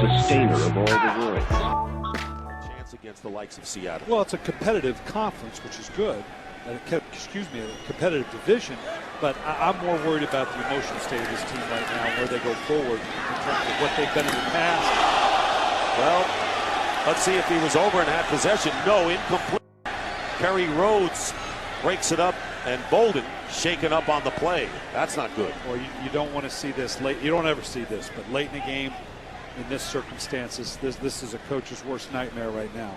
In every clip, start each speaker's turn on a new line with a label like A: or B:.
A: sustainer of all the worlds.
B: Chance against the likes of Seattle.
C: Well, it's a competitive conference, which is good. A competitive division. But I'm more worried about the emotional state of this team right now, where they go forward in terms of what they've been in the past.
B: Well, let's see if he was over and had possession. No, incomplete. Kerry Rhodes breaks it up, and Bolden shaken up on the play. That's not good.
C: Well, you don't want to see this late. You don't ever see this, but late in the game, in this circumstances, this is a coach's worst nightmare right now.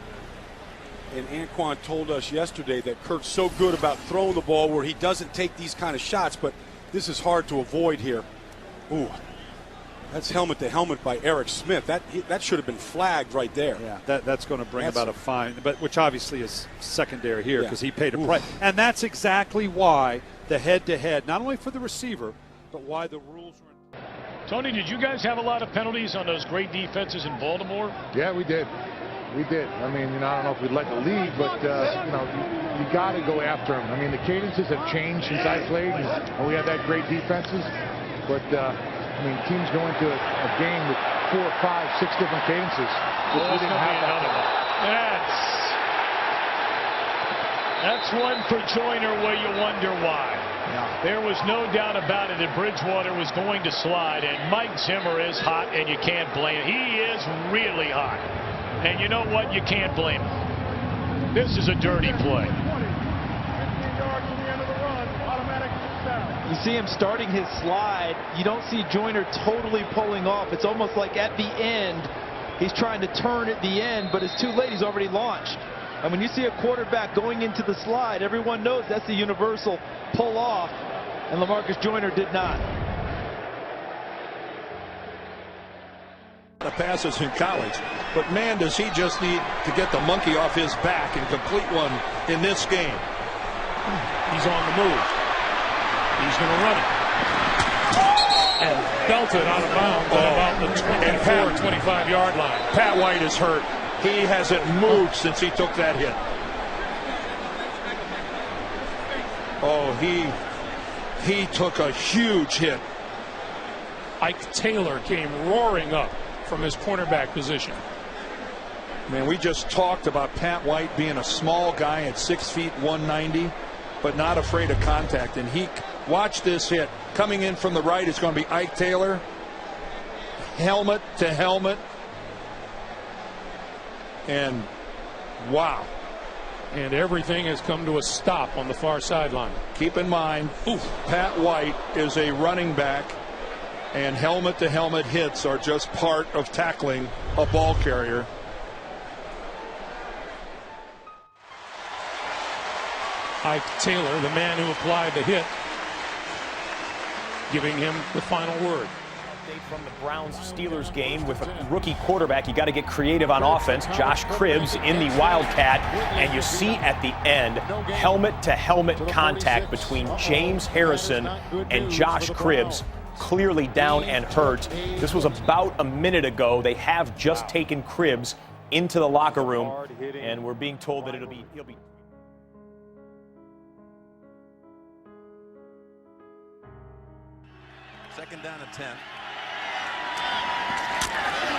D: And Anquan told us yesterday that Kurt's so good about throwing the ball where he doesn't take these kind of shots, but this is hard to avoid here. Ooh, that's helmet to helmet by Eric Smith. That should have been flagged right there.
C: Yeah, that's going to bring about a fine, but which obviously is secondary here because he paid a price. And that's exactly why the head-to-head, not only for the receiver, but why the rules were in.
E: Tony, did you guys have a lot of penalties on those great defenses in Baltimore?
F: Yeah, we did. We did. I mean, I don't know if we'd let the lead, but, you got to go after them. I mean, the cadences have changed since I played, and we had that great defenses. But, I mean, teams go into a game with 4, 5, 6 different cadences.
E: We didn't have another one. That's one for Joyner where you wonder why. Yeah. There was no doubt about it that Bridgewater was going to slide, and Mike Zimmer is hot, and you can't blame him. He is really hot. And you know what? You can't blame him. This is a dirty play.
G: You see him starting his slide. You don't see Joyner totally pulling off. It's almost like at the end, he's trying to turn at the end, but it's too late. He's already launched. And when you see a quarterback going into the slide, everyone knows that's the universal pull off, and LaMarcus Joyner did not.
H: The passes in college, but man, does he just need to get the monkey off his back and complete one in this game.
E: He's on the move. He's going to run it. And belted out of bounds at about the 25-yard line.
H: Pat White is hurt. He hasn't moved since he took that hit. Oh, he took a huge hit.
E: Ike Taylor came roaring up from his cornerback position.
H: Man, we just talked about Pat White being a small guy at 6 feet 190, but not afraid of contact. And watch this hit. Coming in from the right is going to be Ike Taylor. Helmet to helmet. And wow.
E: And everything has come to a stop on the far sideline.
H: Keep in mind, Pat White is a running back, and helmet-to-helmet hits are just part of tackling a ball carrier.
E: Ike Taylor, the man who applied the hit, giving him the final word.
I: From the Browns-Steelers game with a rookie quarterback, you got to get creative on offense. Josh Cribbs in the Wildcat, and you see at the end helmet-to-helmet contact between James Harrison and Josh Cribbs, clearly down and hurt. This was about a minute ago. They have just taken Cribbs into the locker room, and we're being told that he'll be.
B: Second down and 10.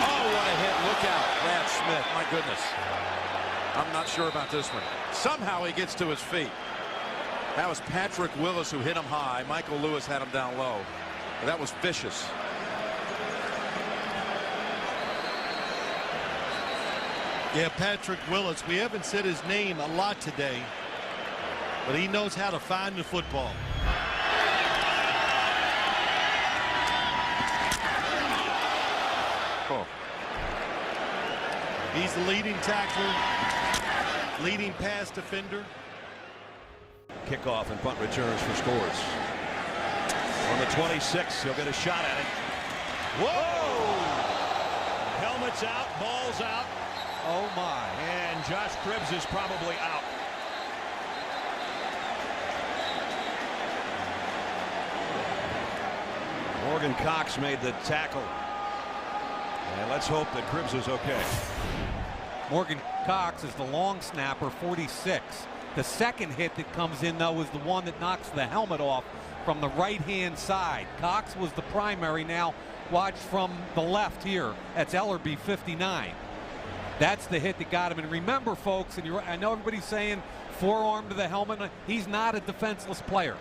B: Oh, what a hit. Look out. Brad Smith. My goodness. I'm not sure about this one. Somehow he gets to his feet. That was Patrick Willis who hit him high. Michael Lewis had him down low. That was vicious.
J: Yeah, Patrick Willis. We haven't said his name a lot today, but he knows how to find the football.
B: Oh.
J: He's the leading tackler, leading pass defender.
B: Kickoff and punt returns for scores. On the 26, he'll get a shot at it. Whoa! Helmet's out, ball's out. Oh my. And Josh Cribbs is probably out. Morgan Cox made the tackle. And let's hope that Cribbs is okay.
K: Morgan Cox is the long snapper, 46. The second hit that comes in, though, is the one that knocks the helmet off from the right-hand side. Cox was the primary. Now, Watch from the left here. That's Ellerby, 59. That's the hit that got him. And remember, folks, and I know everybody's saying forearm to the helmet. He's not a defenseless player.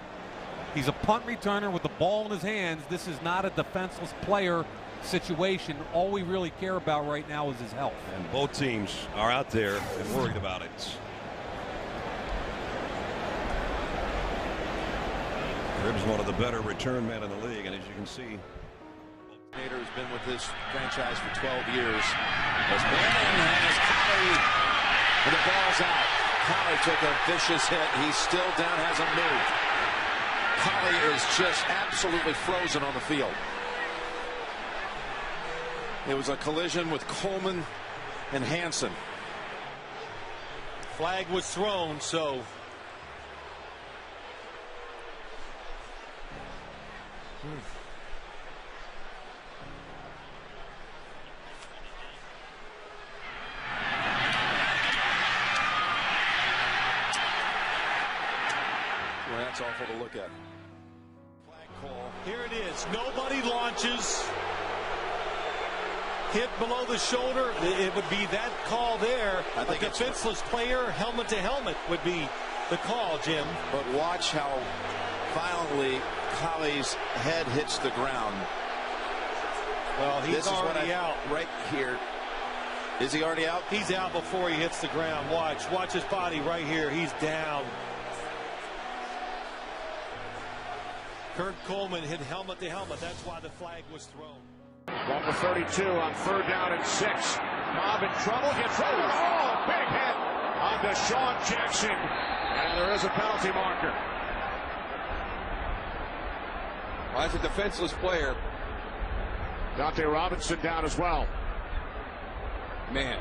K: He's a punt returner with the ball in his hands. This is not a defenseless player situation. All we really care about right now is his health.
B: And both teams are out there and worried about it. Cribbs, one of the better return men in the league, and as you can see,
L: Nader has been with this franchise for 12 years. As Bannon has Collie, and the ball's out. Collie took a vicious hit. He's still down, hasn't moved. Collie is just absolutely frozen on the field. It was a collision with Coleman and Hansen.
J: Flag was thrown, so
L: well, that's awful to look at.
J: flag call. Here it is. Nobody launches. Hit below the shoulder. It would be that call there.
L: I think
J: a defenseless player, helmet to helmet, would be the call, Jim.
L: But watch how violently Collie's head hits the ground.
J: Well, he's already out.
L: Right here. Is he already out?
J: He's out before he hits the ground. Watch his body right here. He's down. Kurt Coleman hit helmet to helmet. That's why the flag was thrown.
M: Ball for 32 on 3rd down and 6. Cobb in trouble, gets rid of it. Oh, big hit on Deshaun Jackson. And there is a penalty marker.
N: Well, as a defenseless player,
M: Dante Robinson down as well.
N: man,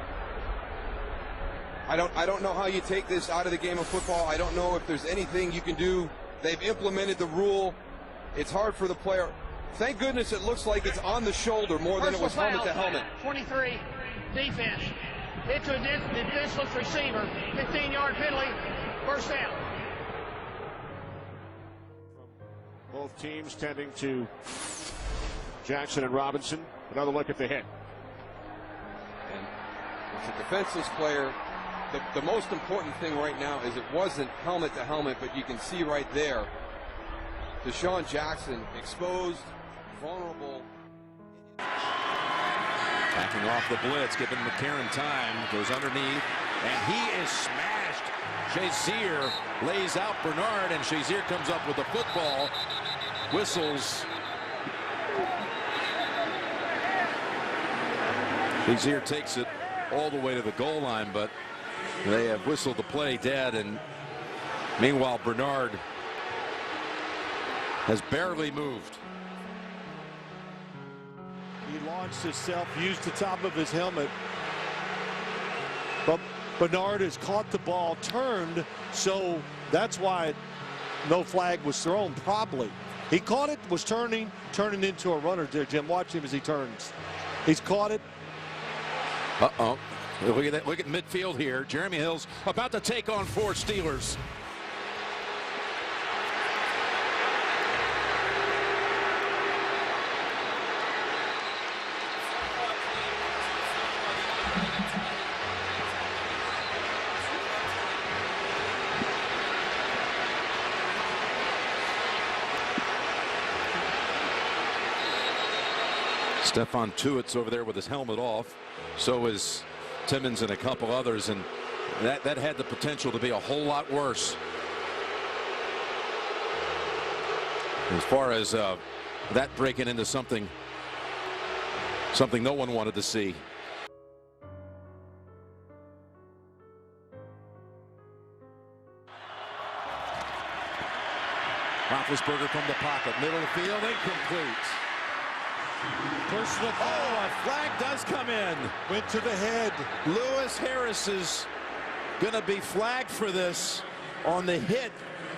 N: I don't know how you take this out of the game of football. I don't know if there's anything you can do. They've implemented the rule. It's hard for the player. Thank goodness it looks like it's on the shoulder more than it was helmet to helmet.
O: 23, defense. Hit to a defenseless receiver. 15-yard penalty. First down.
M: Both teams tending to Jackson and Robinson. Another look at the hit.
N: And as a defenseless player, the most important thing right now is it wasn't helmet to helmet, but you can see right there, Deshaun Jackson exposed, vulnerable.
L: Backing off the blitz, giving McCarron time. Goes underneath, and he is smashed. Shazier lays out Bernard, and Shazier comes up with the football. Whistles. Shazier takes it all the way to the goal line, but they have whistled the play dead, and meanwhile Bernard has barely moved.
J: He launched himself, used the top of his helmet, but Bernard has caught the ball, turned, so that's why no flag was thrown, probably. He caught it, was turning into a runner there, Jim. Watch him as he turns. He's caught it.
L: Uh-oh. Look at that. Look at midfield here. Jeremy Hill's about to take on 4 Steelers. Stephon Tuitt's over there with his helmet off. So is Timmons and a couple others, and that had the potential to be a whole lot worse. As far as that breaking into something no one wanted to see. Roethlisberger from the pocket, middle of the field, incomplete.
J: Personal foul.
L: Oh, a flag does come in.
J: Went to the head.
L: Lewis Harris is going to be flagged for this on the hit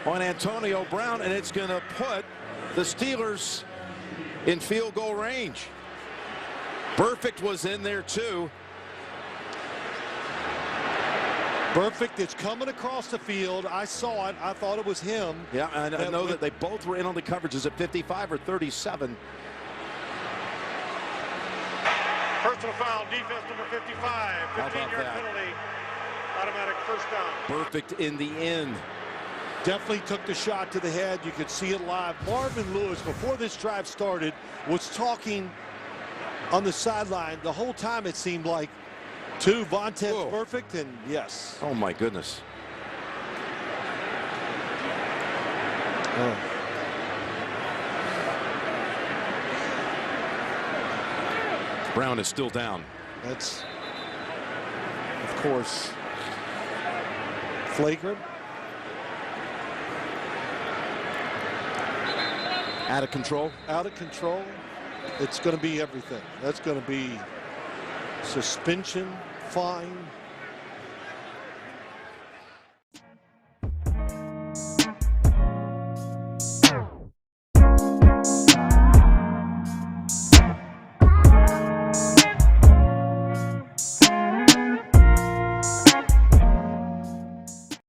L: on Antonio Brown, and it's going to put the Steelers in field goal range. Burfict was in there too.
J: Burfict is coming across the field. I saw it. I thought it was him.
L: Yeah, and I know that they both were in on the coverages at 55 or 37.
P: Personal foul, defense number 55, 15-yard penalty, automatic first down.
L: Perfect in the end.
J: Definitely took the shot to the head. You could see it live. Marvin Lewis, before this drive started, was talking on the sideline the whole time. It seemed like to Vontez perfect, and yes.
L: Oh my goodness. Brown is still down.
J: That's, of course, flagrant.
L: Out of control.
J: Out of control. It's going to be everything. That's going to be suspension, fine,